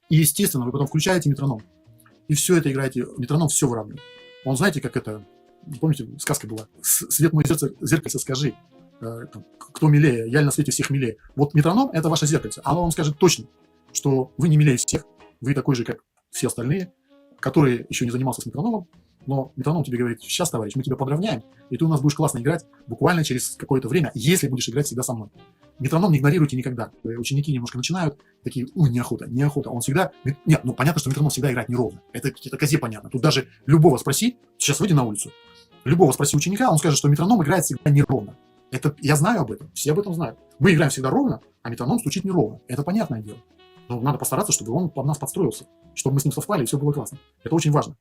И, естественно, вы потом включаете метроном, и все это играете, метроном все выравнивает. Он, знаете, как это, помните, сказка была, свет мой зеркальце скажи, кто милее, я ли на свете всех милее. Вот метроном – это ваше зеркальце, оно вам скажет точно, что вы не милее всех, вы такой же, как все остальные, которые еще не занимался с метрономом, но метроном тебе говорит: сейчас, товарищ, мы тебя подровняем, и ты у нас будешь классно играть буквально через какое-то время, если будешь играть всегда со мной. Метроном не игнорируйте никогда. Ученики немножко начинают, такие: неохота. Он всегда... Нет, ну понятно, что метроном всегда играет неровно. Это козе понятно. Тут даже любого спроси, сейчас выйди на улицу, любого спроси ученика, он скажет, что метроном играет всегда неровно. Это, я знаю об этом, все об этом знают. Мы играем всегда ровно, а метроном стучит неровно. Это понятное дело. Но надо постараться, чтобы он под нас подстроился, чтобы мы с ним совпали, и все было классно. Это очень важно.